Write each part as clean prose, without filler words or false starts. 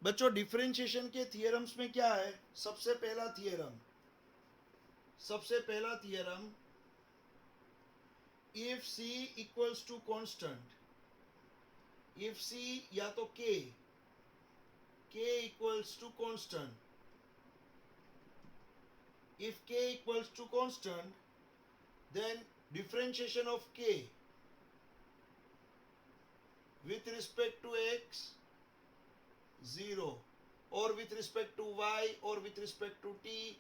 बच्चों डिफरेंशिएशन के थियरम्स में क्या है? सबसे पहला theorem, if c equals to constant, if c या तो k equals to constant, if k equals to constant, then differentiation of k with respect to x 0 और with respect to y और with respect to t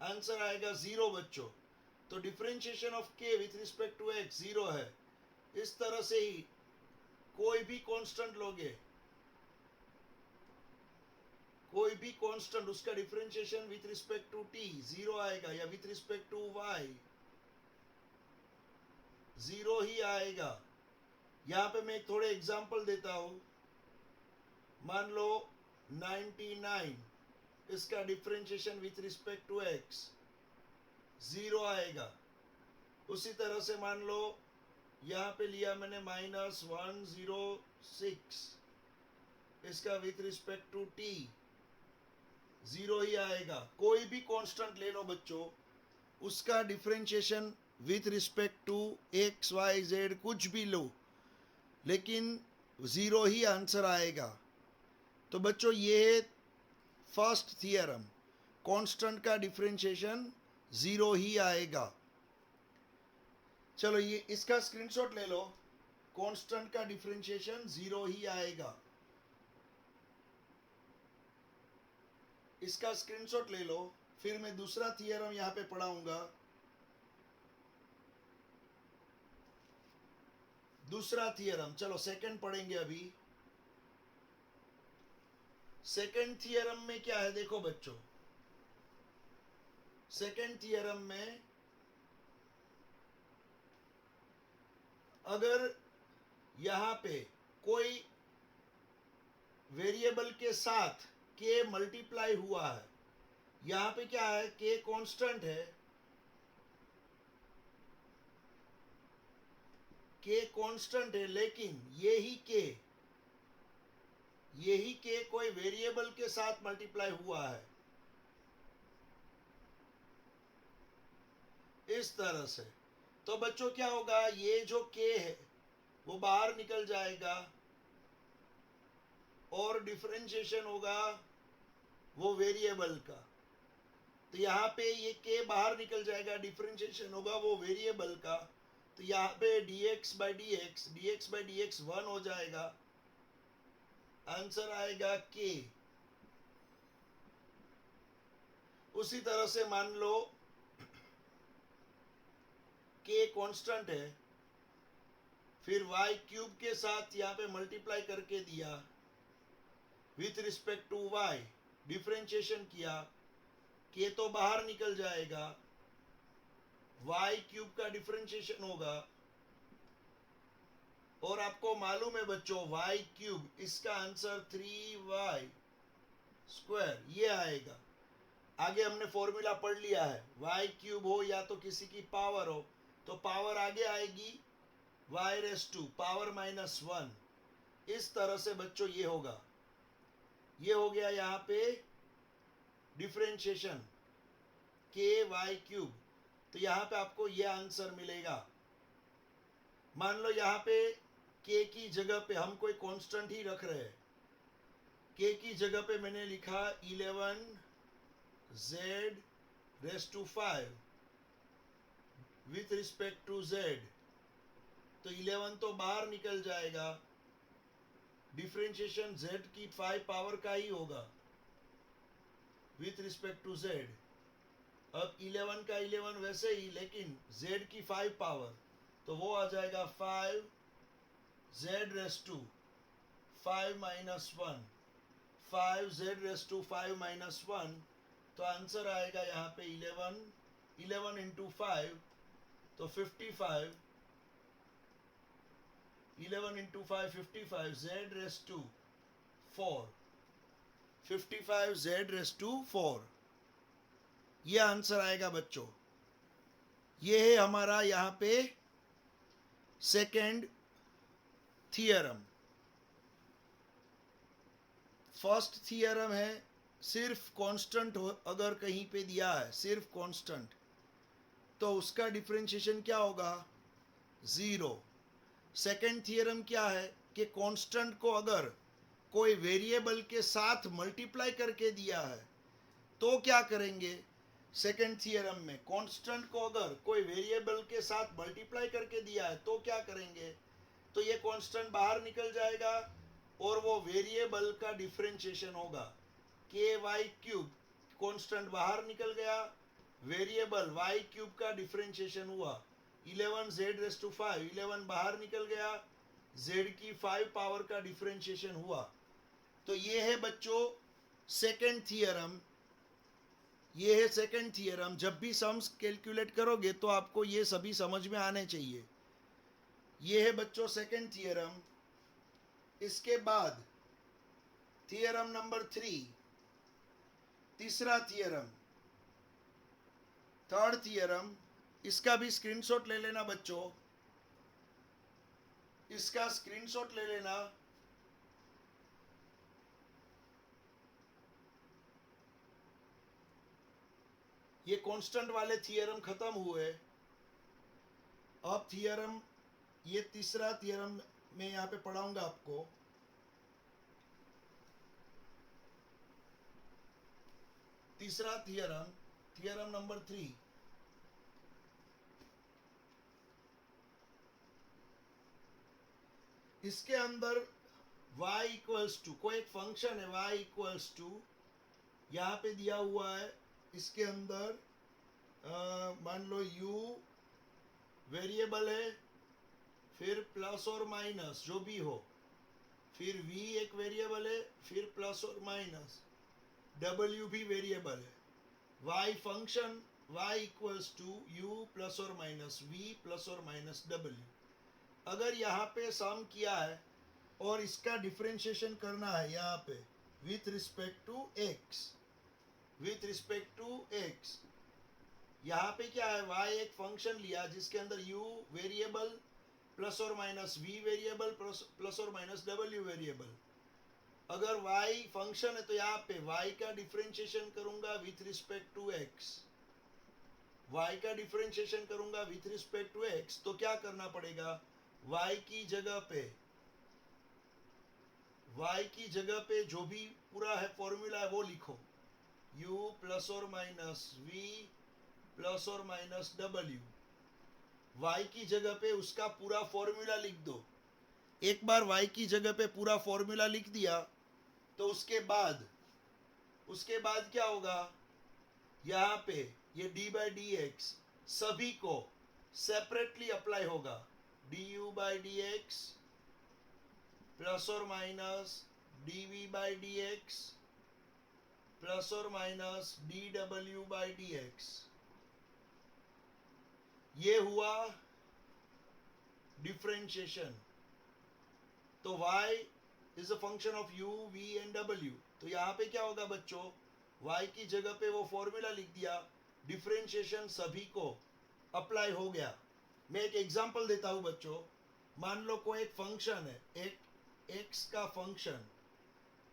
answer आएगा 0 बच्चों। तो differentiation of k with respect to x 0 है। इस तरह से ही कोई भी कांस्टेंट लोगे, कोई भी कांस्टेंट, उसका differentiation with respect to t 0 आएगा, या विथ रिस्पेक्ट टू y 0 ही आएगा। यहां पे मैं थोड़े एग्जाम्पल देता हूं। मान लो 99, इसका differentiation with respect to x 0 आएगा। उसी तरह से मान लो यहां पे लिया मैंने -106, इसका विथ रिस्पेक्ट टू t 0 ही आएगा। कोई भी कांस्टेंट ले लो बच्चों, उसका differentiation with respect to x y z कुछ भी लो, लेकिन 0 ही आंसर आएगा। तो बच्चों ये फर्स्ट थियरम, कांस्टेंट का डिफरेंशिएशन 0 ही आएगा। चलो ये इसका स्क्रीनशॉट ले लो, कांस्टेंट का डिफरेंशिएशन 0 ही आएगा। इसका स्क्रीनशॉट ले लो, फिर मैं दूसरा थियरम यहां पे पढ़ाऊंगा। दूसरा थियरम, चलो सेकंड पढ़ेंगे अभी। सेकंड थियरम में क्या है देखो बच्चों, सेकंड थियरम में अगर यहां पे कोई वेरिएबल के साथ k मल्टीप्लाई हुआ है, यहां पे क्या है, k कांस्टेंट है, k कांस्टेंट है, लेकिन यही k कोई वेरिएबल के साथ मल्टीप्लाई हुआ है, इस तरह से। तो बच्चों क्या होगा, ये जो k है वो बाहर निकल जाएगा और डिफरेंशिएशन होगा वो वेरिएबल का। तो यहाँ पे ये k बाहर निकल जाएगा, डिफरेंशिएशन होगा वो वेरिएबल का। तो यहाँ पे dx by dx 1 हो जाएगा, आंसर आएगा k। उसी तरह से मान लो k कांस्टेंट है, फिर y क्यूब के साथ यहाँ पे मल्टीप्लाई करके दिया, with respect to y differentiation किया, k तो बाहर निकल जाएगा, y क्यूब का डिफरेंशिएशन होगा। और आपको मालूम है बच्चों y क्यूब, इसका आंसर 3y स्क्वायर ये आएगा। आगे हमने फॉर्मूला पढ़ लिया है, y क्यूब हो या तो किसी की पावर हो, तो पावर आगे आएगी y रेस टू पावर -1। इस तरह से बच्चों ये होगा, ये हो गया यहाँ पे डिफरेंशिएशन k y क्यूब। तो यहाँ पे आपको ये आंसर मिलेगा। मान लो यहाँ पे k की जगह पे हम कोई कांस्टेंट ही रख रहे हैं, k की जगह पे मैंने लिखा 11z raise to 5 with respect to z। तो 11 तो बाहर निकल जाएगा, डिफरेंशिएशन z की 5 पावर का ही होगा विथ रिस्पेक्ट टू z। अब 11 का 11 वैसे ही, लेकिन z की 5 पावर, तो वो आ जाएगा 5z race to 5 -1, 5z race to 5 -1। तो आंसर आएगा यहाँ पे 11 इंटू 5, तो 55, 11 into 5 55, z raise to 4, 55 z raise to 4, ये आंसर आएगा बच्चों। ये है हमारा यहाँ पे सेकेंड थियरम। फर्स्ट थियरम है सिर्फ कांस्टेंट अगर कहीं पे दिया है सिर्फ कांस्टेंट, तो उसका डिफरेंशिएशन क्या होगा, ज़ीरो। सेकंड थियरम क्या है कि कांस्टेंट को अगर कोई वेरिएबल के साथ मल्टीप्लाई करके दिया है तो क्या करेंगे, सेकंड थियरम में कांस्टेंट को अगर कोई वेरिएबल के साथ मल्टीप्लाई करके दिया है तो क्या करेंगे, तो ये कांस्टेंट बाहर निकल जाएगा और वो वेरिएबल का डिफरेंशिएशन होगा, के वाई क्यूब, कांस्टेंट बाहर निकल गया, वेरिएबल वाई क्यूब का डिफरेंशिएशन हुआ, 11z⁵, 11 बाहर निकल गया, z की 5 पावर का डिफरेंशिएशन हुआ। तो ये है बच्चों सेकंड थियरम, ये है सेकंड थियरम। जब भी सम्स कैलकुलेट करोगे तो आपको ये सभी समझ में आने चाहिए। ये है बच्चों सेकंड थियरम। इसके बाद थियरम नंबर 3, तीसरा थियरम, थर्ड थियरम, इसका भी स्क्रीनशॉट ले लेना बच्चों, इसका स्क्रीनशॉट ले लेना। ये कांस्टेंट वाले थियरम खत्म हुए। अब थियरम, ये तीसरा थियरम मैं यहाँ पे पढ़ाऊंगा आपको। तीसरा थियरम, थियरम नंबर 3। इसके अंदर y इक्वल्स टू, कोई एक फंक्शन है y इक्वल्स टू, यहाँ पे दिया हुआ है, इसके अंदर मान लो u वेरिएबल है, फिर प्लस और माइनस जो भी हो, फिर v एक वेरिएबल है, फिर प्लस और माइनस, w भी वेरिएबल है, y function y equals to u plus और माइनस v प्लस और माइनस w। अगर यहाँ पे सम किया है और इसका डिफरेंशिएशन करना है यहाँ पे with respect to x, with respect to x, यहाँ पे क्या है, y एक फंक्शन लिया जिसके अंदर u वेरिएबल प्लस और माइनस v वेरिएबल प्लस और माइनस w वेरिएबल। अगर y फंक्शन है तो यहाँ पे y का डिफरेंशिएशन करूंगा with respect to x, y का डिफरेंशिएशन करूंगा विथ रिस्पेक्ट टू x, तो क्या करना पड़ेगा, y की जगह पे जो भी पूरा है फॉर्मूला है वो लिखो, u प्लस और माइनस v प्लस और माइनस w, y की जगह पे उसका पूरा फॉर्मूला लिख दो। एक बार y की जगह पे पूरा फॉर्मूला लिख दिया तो उसके बाद क्या होगा, यहाँ पे ये d बाई डी एक्स सभी को सेपरेटली अप्लाई होगा, du by d x plus और minus dv by d x plus और minus dw by d x. ये हुआ डिफरेंशिएशन। तो y is a function of u, v and w। तो यहाँ पे क्या होगा बच्चों, y की जगह पे वो फॉर्मूला लिख दिया, डिफरेंशिएशन सभी को अप्लाई हो गया। मैं एक एग्जांपल देता हूँ बच्चों, मान लो कोई एक फंक्शन है, एक x का function,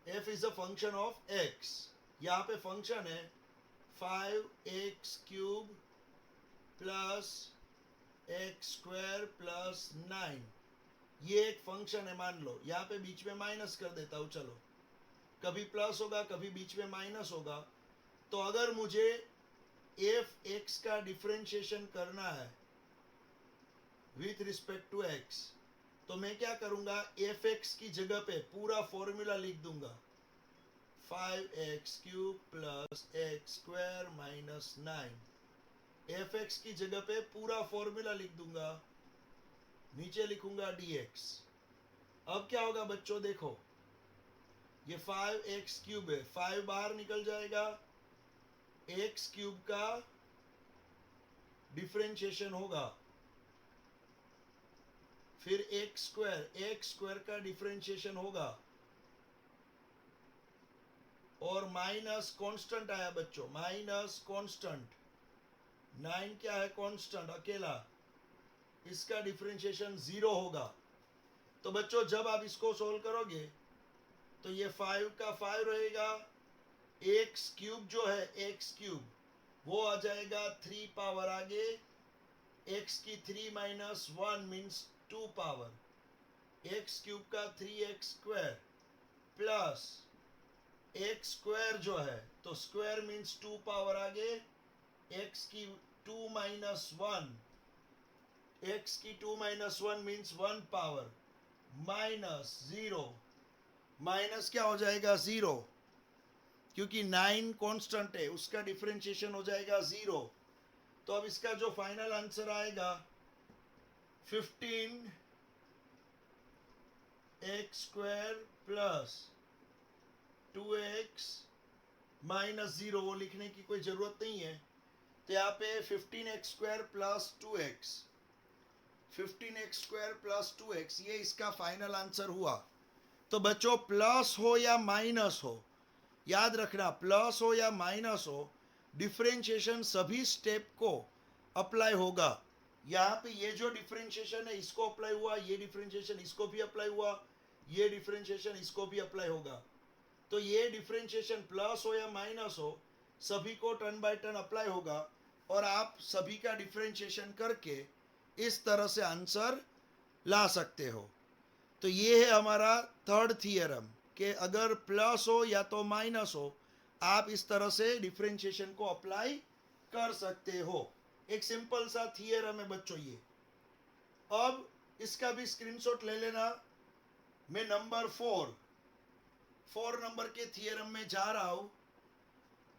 f is a function of x, यहाँ पे फंक्शन है 5x³ प्लस x² प्लस 9, ये एक फंक्शन है मान लो, यहाँ पे बीच में माइनस कर देता हूँ, चलो कभी प्लस होगा कभी बीच में माइनस होगा। तो अगर मुझे f(x) का डिफरेंशिएशन करना है विथ रिस्पेक्ट टू x, तो मैं क्या करूंगा, f(x) की जगह पे पूरा फॉर्मूला लिख दूंगा, 5x³ plus x² minus 9, f(x) की जगह पे पूरा फॉर्मूला लिख दूंगा, नीचे लिखूंगा dx। अब क्या होगा बच्चों, देखो ये 5x³ है, 5 बाहर निकल जाएगा, x³ का डिफरेंशिएशन होगा, फिर x² का डिफरेंशिएशन होगा, और माइनस कांस्टेंट आया बच्चों, माइनस कांस्टेंट, 9 क्या है, कांस्टेंट अकेला, इसका डिफरेंशिएशन 0 होगा। तो बच्चों जब आप इसको सोल्व करोगे तो ये 5 का 5 रहेगा, एक्स क्यूब जो है एक्स क्यूब वो आ जाएगा 3 पावर आगे, एक्स की 3 minus 1 means 2 power, x cube का 3x square plus x square जो है तो स्क्वायर मीन्स 2 पावर आगे, एक्स की 2 माइनस 1, एक्स की 2 minus 1 means 1 power minus 0, minus क्या हो जाएगा 0, क्योंकि 9 कांस्टेंट है उसका डिफरेंशिएशन हो जाएगा 0। तो अब इसका जो फाइनल आंसर आएगा 15 x square plus 2x minus 0, वो लिखने की कोई जरूरत नहीं है। तो यहाँ पे 15x square plus 2x, 15x square plus 2x, ये इसका फाइनल आंसर हुआ। तो बच्चों प्लस हो या माइनस हो, याद रखना प्लस हो या माइनस हो, डिफरेंशिएशन सभी स्टेप को अप्लाई होगा। यहाँ पे ये जो डिफरेंशिएशन है इसको अप्लाई हुआ, ये डिफरेंशिएशन इसको भी अप्लाई हुआ, ये डिफरेंशिएशन इसको भी अप्लाई होगा। तो ये डिफरेंशिएशन प्लस हो या माइनस हो सभी को टर्न बाय टर्न अप्लाई होगा, और आप सभी का डिफरेंशिएशन करके इस तरह से आंसर ला सकते हो। तो ये है हमारा थर्ड थियरम कि अगर प्लस हो या तो माइनस हो आप इस तरह से डिफरेंशिएशन को अप्लाई कर सकते हो। एक सिंपल सा थियरम है बच्चों ये। अब इसका भी स्क्रीनशॉट ले लेना। मैं नंबर 4 नंबर के थियरम में जा रहा हूं,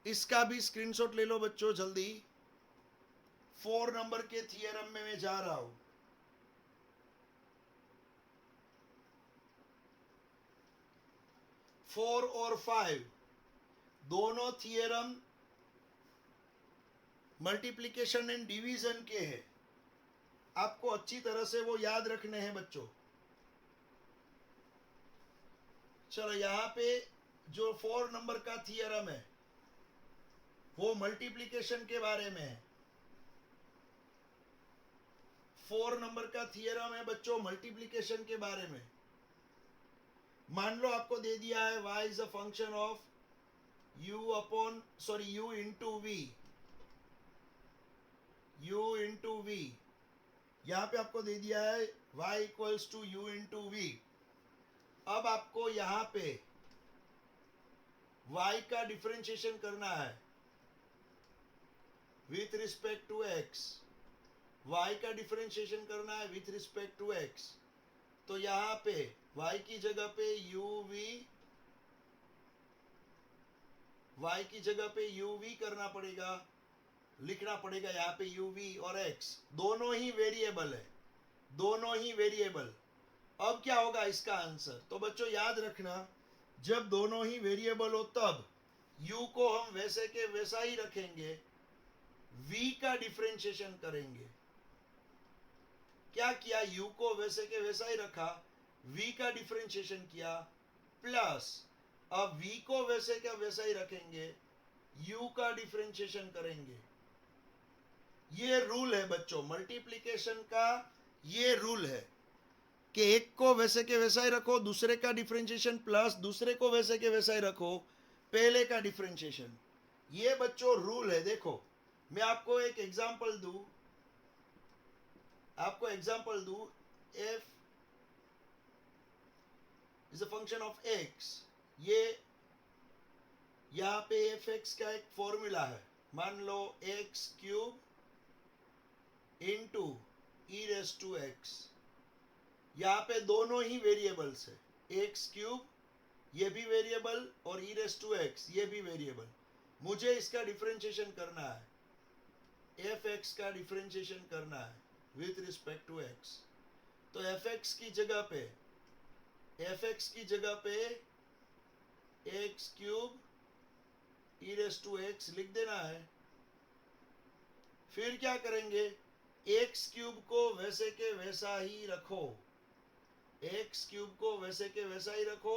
इसका भी स्क्रीनशॉट ले लो बच्चों जल्दी। 4 नंबर के थियरम में मैं जा रहा हूं। फोर और 5 दोनों थियरम मल्टीप्लिकेशन एंड डिवीजन के हैं, आपको अच्छी तरह से वो याद रखने हैं बच्चों। चलो यहाँ पे जो 4 नंबर का थियरम है वो मल्टीप्लिकेशन के बारे में है। 4 नंबर का थियरम है बच्चों मल्टीप्लिकेशन के बारे में। मान लो आपको दे दिया है y is a function of u into v, u into v, यहां पे आपको दे दिया है y equals to u into v। अब आपको यहां पे y का डिफरेंशिएशन करना है with respect to x, y का डिफरेंशिएशन करना है विथ रिस्पेक्ट टू x। तो यहां पे y की जगह पे y की जगह पे uv करना पड़ेगा, लिखना पड़ेगा यहाँ पे uv और x दोनों ही वेरिएबल है, दोनों ही वेरिएबल। अब क्या होगा इसका आंसर? तो बच्चों याद रखना जब दोनों ही वेरिएबल हो तब u को हम वैसे के वैसा ही रखेंगे, v का डिफरेंशिएशन करेंगे। क्या किया? u को वैसे के वैसा ही रखा, v का डिफरेंशिएशन किया, प्लस अब v को वैसे का वैसा ही रखेंगे, u का डिफरेंशिएशन करेंगे। ये रूल है बच्चों मल्टीप्लिकेशन का, ये रूल है कि एक को वैसे के वैसा ही रखो, दूसरे का डिफरेंशिएशन प्लस दूसरे को वैसे के वैसा ही रखो, पहले का डिफरेंशिएशन। ये बच्चों रूल है। देखो मैं आपको एक एग्जांपल दूं, f is a function of x। ये यहां पे fx का एक फॉर्मूला है, मान लो x cube into e raise to x. यहाँ पे दोनों ही वेरिएबल्स है, एक्स क्यूब ये भी वेरिएबल और ई रेस टू एक्स ये भी वेरिएबल। मुझे इसका डिफरेंशिएशन करना है, एफ एक्स का डिफरेंशिएशन करना है विथ रिस्पेक्ट टू एक्स। तो एफ एक्स की जगह पे x cube e raise to x लिख देना है। फिर क्या करेंगे? एक्स क्यूब को वैसे के वैसा ही रखो, एक्स क्यूब को वैसे के वैसा ही रखो,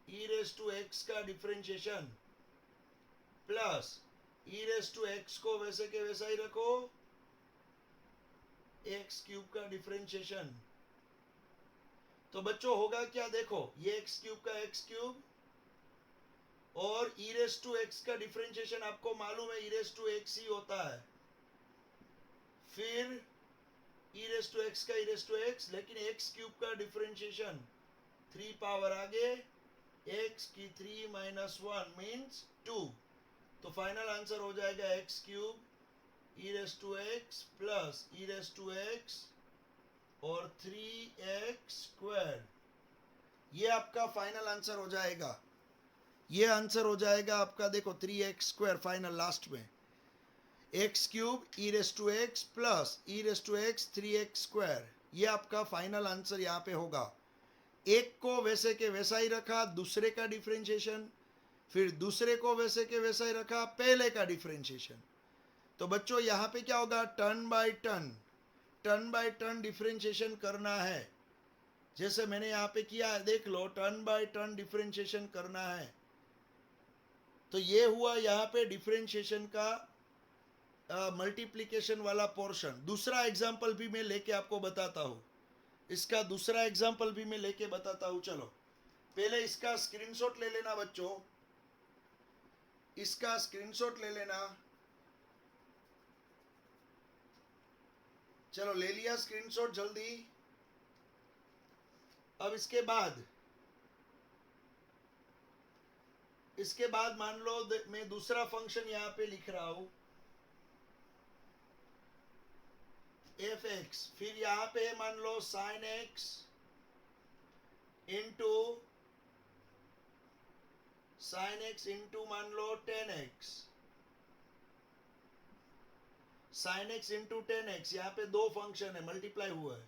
ई रेस टू एक्स का differentiation plus e raise to x को वैसे के वैसा ही रखो, एक्स क्यूब का डिफरेंशिएशन। तो बच्चों होगा क्या, देखो ये एक्स क्यूब का एक्स क्यूब और ई रेस टू एक्स का डिफरेंशिएशन आपको मालूम है, ई रेस टू एक्स ही होता है, फिर ई रेस टू एक्स का ई रेस टू एक्स, लेकिन एक्स क्यूब का डिफरेंशिएशन 3 पावर आगे एक्स की 3 माइनस 1 मीन्स 2, तो फाइनल आंसर हो जाएगा x cube e raise to x plus e raise to x और 3x स्क्वायर, ये आपका फाइनल आंसर हो जाएगा। ये आंसर हो जाएगा आपका, देखो 3x स्क्वायर फाइनल लास्ट में, x cube e raise to x plus e raise to x 3x square, ये आपका फाइनल आंसर यहाँ पे होगा। एक को वैसे के वैसा ही रखा, दूसरे का डिफरेंशिएशन, फिर दूसरे को वैसे के वैसा ही रखा, पहले का डिफरेंशिएशन। तो बच्चों यहाँ पे क्या होगा, टर्न बाय टर्न डिफरेंशिएशन करना है, जैसे मैंने यहाँ पे किया है, देख लो टर्न बाय टर्न डिफरेंशिएशन करना है। तो ये हुआ यहाँ पे डिफरेंशिएशन का मल्टीप्लिकेशन वाला पोर्शन। दूसरा एग्जाम्पल भी मैं लेके आपको बताता हूँ, इसका दूसरा एग्जाम्पल भी मैं लेके बताता हूँ। चलो पहले इसका स्क्रीनशॉट ले लेना बच्चों, इसका स्क्रीनशॉट ले लेना। चलो ले लिया स्क्रीनशॉट जल्दी। अब इसके बाद मान लो मैं दूसरा फंक्शन यहां पे लिख रहा हूं एफ एक्स, फिर यहां पे मान लो साइन एक्स इंटू मान लो tan x, sine x into tan x, यहाँ पे दो फंक्शन है, मल्टीप्लाई हुआ है।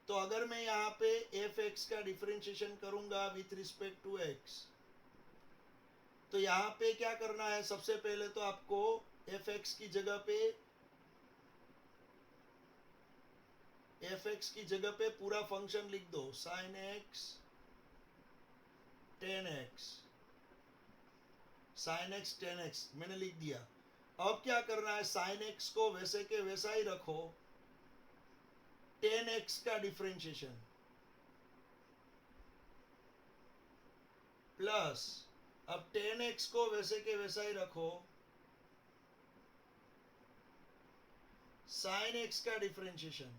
तो अगर मैं यहाँ पे एफ एक्स का डिफरेंशिएशन करूंगा विथ रिस्पेक्ट टू एक्स, तो यहाँ पे क्या करना है, सबसे पहले तो आपको एफ एक्स की जगह पे पूरा फंक्शन लिख दो, sine x tan x, sine x tan x मैंने लिख दिया। अब क्या करना है, साइन एक्स को वैसे के वैसा ही रखो, टेन एक्स का डिफरेंशिएशन प्लस, अब टेन एक्स को वैसे के वैसा ही रखो, साइन एक्स का डिफरेंशिएशन।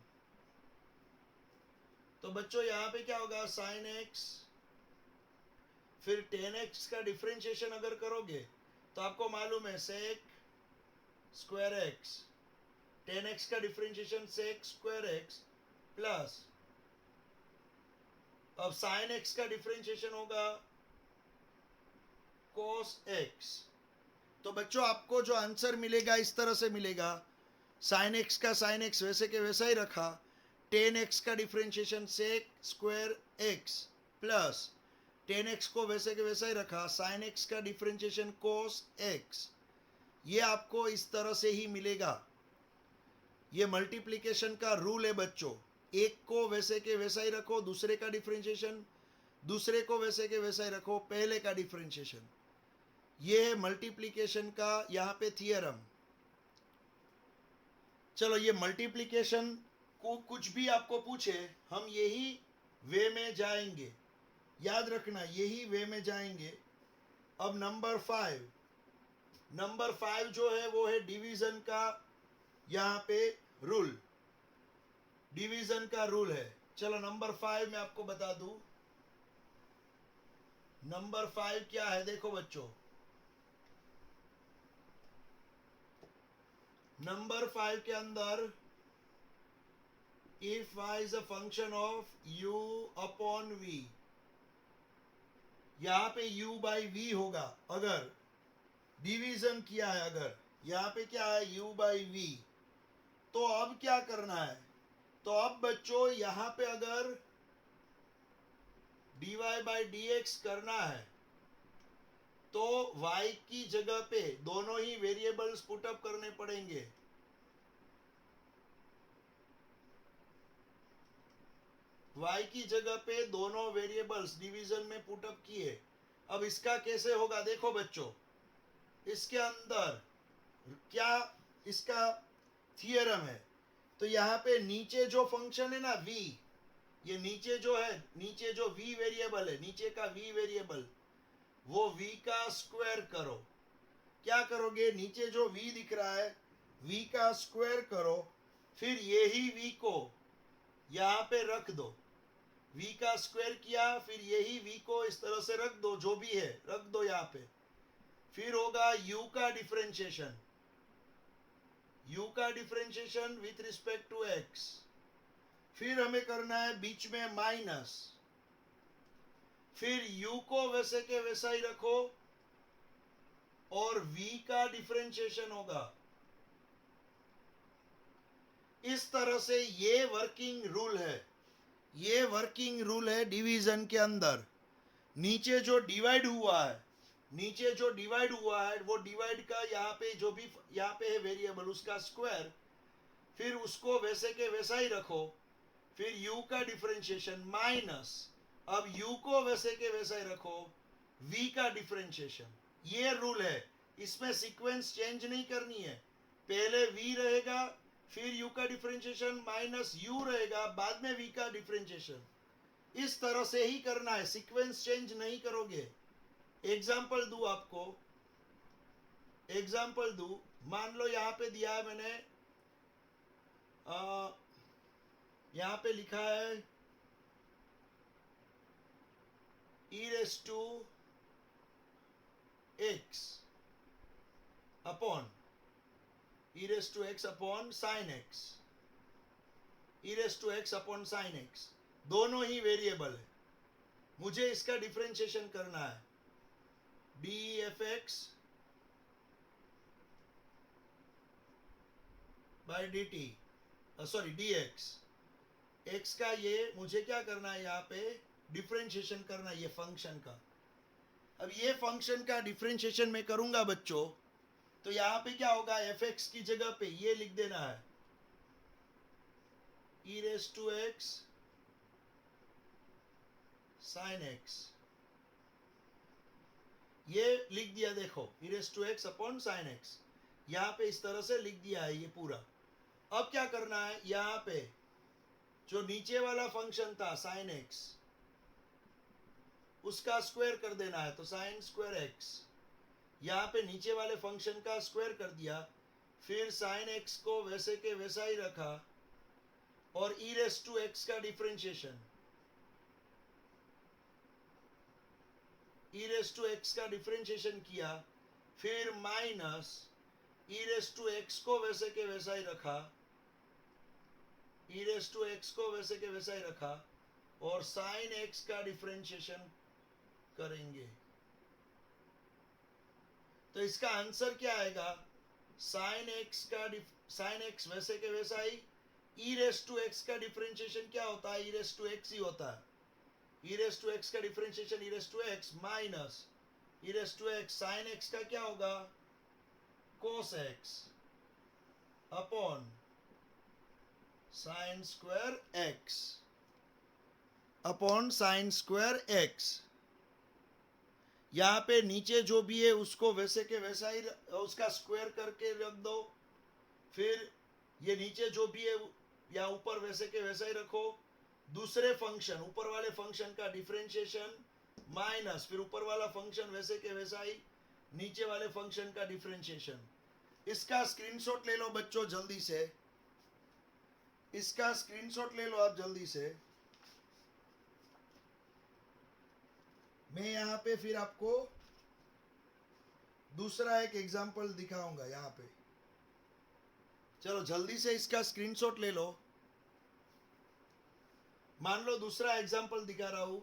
तो बच्चों यहां पे क्या होगा, साइन एक्स फिर टेन एक्स का डिफरेंशिएशन अगर करोगे तो आपको मालूम है sec square x, tan x का differentiation sec square x plus, अब साइन एक्स का डिफरेंशिएशन होगा कोस एक्स। तो बच्चों आपको जो आंसर मिलेगा इस तरह से मिलेगा, साइन एक्स का साइन एक्स वैसे के वैसा ही रखा, टेन एक्स का differentiation sec square x plus tan x को वैसे के वैसा ही रखा, साइन एक्स का डिफरेंशिएशन कोस एक्स, ये आपको इस तरह से ही मिलेगा। ये मल्टीप्लिकेशन का रूल है बच्चों, एक को वैसे के वैसा ही रखो, दूसरे का डिफरेंशिएशन, दूसरे को वैसे के वैसा ही रखो, पहले का डिफरेंशिएशन। ये है मल्टीप्लिकेशन का यहाँ पे थियरम। चलो ये मल्टीप्लिकेशन को कुछ भी आपको पूछे हम यही वे में जाएंगे, याद रखना यही वे में जाएंगे। अब नंबर 5 जो है वो है डिवीजन का, यहाँ पे रूल, डिवीजन का रूल है। चलो नंबर 5 मैं आपको बता दूं, नंबर 5 क्या है, देखो बच्चों नंबर 5 के अंदर if y is a function of u upon v, यहां पे u बाई v होगा, अगर डिवीजन किया है, अगर यहां पे क्या है u बाई v, तो अब क्या करना है, तो अब बच्चों यहां पे अगर dy बाई dx करना है तो y की जगह पे दोनों ही वेरिएबल्स पुटअप करने पड़ेंगे। y की जगह पे दोनों वेरिएबल्स डिवीजन में पुटअप किए। अब इसका कैसे होगा, देखो बच्चों इसके अंदर क्या इसका थियरम है, तो यहाँ पे नीचे जो फंक्शन है ना v, ये नीचे जो है, नीचे जो v वेरिएबल है, नीचे का v वेरिएबल, वो v का स्क्वायर करो। क्या करोगे, नीचे जो v दिख रहा है v का स्क्वायर करो, फिर यही v को यहां पे रख दो। v का स्क्वायर किया, फिर यही v को इस तरह से रख दो, जो भी है रख दो यहां पे। फिर होगा u का डिफरेंशिएशन, u का differentiation with respect to x। फिर हमें करना है बीच में माइनस, फिर u को वैसे के वैसा ही रखो और v का डिफरेंशिएशन होगा। इस तरह से ये वर्किंग रूल है, ये वर्किंग रूल है डिवीजन के अंदर। नीचे जो डिवाइड हुआ है, नीचे जो डिवाइड हुआ है वो डिवाइड का यहाँ पे जो भी यहाँ पे है वेरिएबल उसका स्क्वायर, फिर उसको वैसे के वैसा ही रखो। फिर u का डिफरेंशिएशन माइनस, अब u को वैसे के वैसा ही रखो, v का डिफरेंशिएशन। ये रूल है, इसमें सीक्वेंस चेंज नहीं करनी है। पहले v रहेगा, फिर u का डिफरेंशिएशन माइनस u रहेगा, बाद में v का डिफरेंशिएशन। इस तरह से ही करना है, सीक्वेंस चेंज नहीं करोगे। एग्जाम्पल दू आपको, एग्जाम्पल दू। मान लो यहां पे दिया है मैंने, यहां पे लिखा है e raise to x upon e raise to x upon sine x, e raise to x upon sine x, दोनों ही वेरिएबल है। मुझे इसका डिफरेंशिएशन करना है, df(x) by dt, sorry dx, x का ये मुझे क्या करना है, यहाँ पे डिफरेंशिएशन करना है ये फंक्शन का। अब ये फंक्शन का डिफरेंशिएशन मैं करूंगा बच्चों, तो यहाँ पे क्या होगा, fx की जगह पे ये लिख देना है e raise to x sine x, ये लिख दिया। देखो e raise to x upon sine x, यहाँ पे इस तरह से लिख दिया है ये पूरा। अब क्या करना है, यहाँ पे जो नीचे वाला फंक्शन था साइन x, उसका स्क्वायर कर देना है, तो साइन स्क्वायर x। यहाँ पे नीचे वाले फंक्शन का स्क्वायर कर दिया, फिर साइन x को वैसे के वैसा ही रखा, और e रेस टू x का differentiation, e raise to x का डिफरेंशिएशन किया, फिर minus e raise to x को वैसे के वैसा ही रखा, e रेस टू x को वैसे के वैसा ही रखा, और साइन x का डिफरेंशिएशन करेंगे। तो इसका आंसर क्या आएगा, साइन x वैसे के वैसा ही, e रेस टू x का डिफरेंशिएशन क्या होता है, e रेस टू x ही होता है। e रेस टू x का differentiation e raise to x minus e raise to x, sine x का क्या होगा, cos x upon sine square x upon sine square x। यहाँ पे नीचे जो भी है उसको वैसे के वैसा ही उसका स्क्वायर करके रख दो, फिर ये नीचे जो भी है या ऊपर वैसे के वैसा ही रखो। दूसरे फंक्शन, ऊपर वाले फंक्शन का डिफरेंशिएशन माइनस, फिर ऊपर वाला फंक्शन वैसे के वैसा ही, नीचे वाले फंक्शन का डिफरेंशिएशन। इसका स्क्रीनशॉट ले लो बच्चों जल्दी से, इसका स्क्रीनशॉट ले लो आप जल्दी से। मैं यहाँ पे फिर आपको दूसरा एक एग्जांपल दिखाऊंगा यहाँ पे। चलो जल्दी से इसका स्क्रीनशॉट ले लो। मान लो दूसरा एग्जांपल दिखा रहा हूं।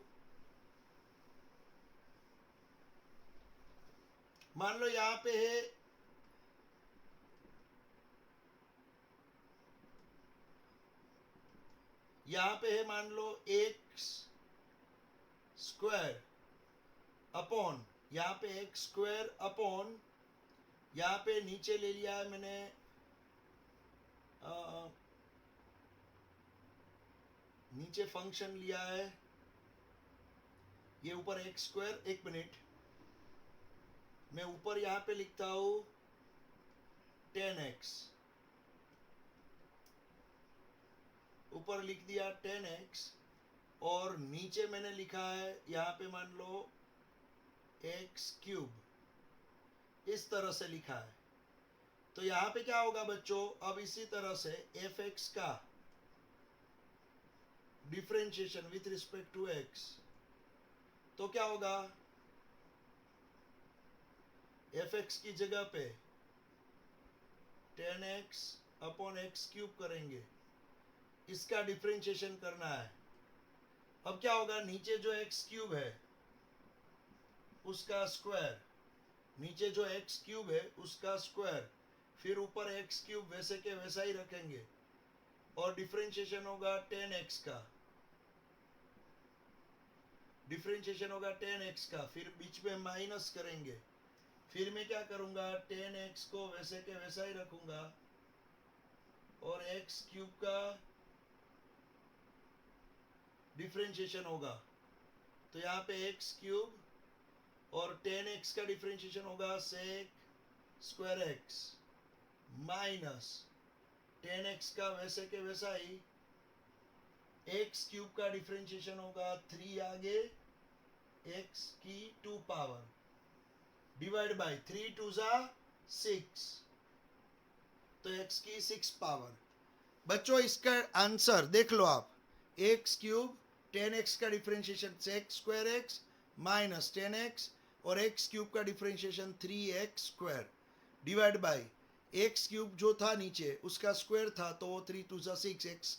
मान लो यहाँ पे है मान लो x स्क्वायर अपॉन, यहाँ पे x स्क्वायर अपॉन, यहाँ पे नीचे ले लिया है मैंने नीचे फंक्शन लिया है, ये ऊपर x स्क्वायर। एक मिनट, मैं ऊपर यहाँ पे लिखता हूं 10x, ऊपर लिख दिया 10x, और नीचे मैंने लिखा है यहाँ पे मान लो एक्स क्यूब, इस तरह से लिखा है। तो यहाँ पे क्या होगा बच्चों, अब इसी तरह से एफ एक्स का differentiation with respect to x, तो क्या होगा, एफ एक्स की जगह पे 10x अपॉन एक्स क्यूब करेंगे, इसका डिफरेंशिएशन करना है। अब क्या होगा, नीचे जो एक्स क्यूब है उसका स्क्वायर, नीचे जो एक्स क्यूब है उसका स्क्वायर, फिर ऊपर एक्स क्यूब वैसे के वैसा ही रखेंगे और डिफरेंशिएशन होगा 10x का, डिफरेंशिएशन होगा 10x का, फिर बीच में माइनस करेंगे, फिर मैं क्या करूंगा 10x को वैसे के वैसा ही रखूंगा और एक्स क्यूब का डिफरेंशिएशन होगा। तो यहाँ पे एक्स क्यूब और 10x का डिफरेंशिएशन होगा सेक स्क्वायर एक्स माइनस 10x का वैसे के वैसा ही एक्स क्यूब का डिफरेंशिएशन होगा 3 आगे x की 2 पावर डिवाइड बाय 3 2 जा 6, तो x की 6 पावर। बच्चों इसका आंसर देख लो आप, एक्स क्यूब 10x का differentiation sec square x minus 10x और एक्स क्यूब का differentiation 3x square divide by x cube जो था नीचे उसका स्क्वायर था तो वो 3 2 जा 6, एक्स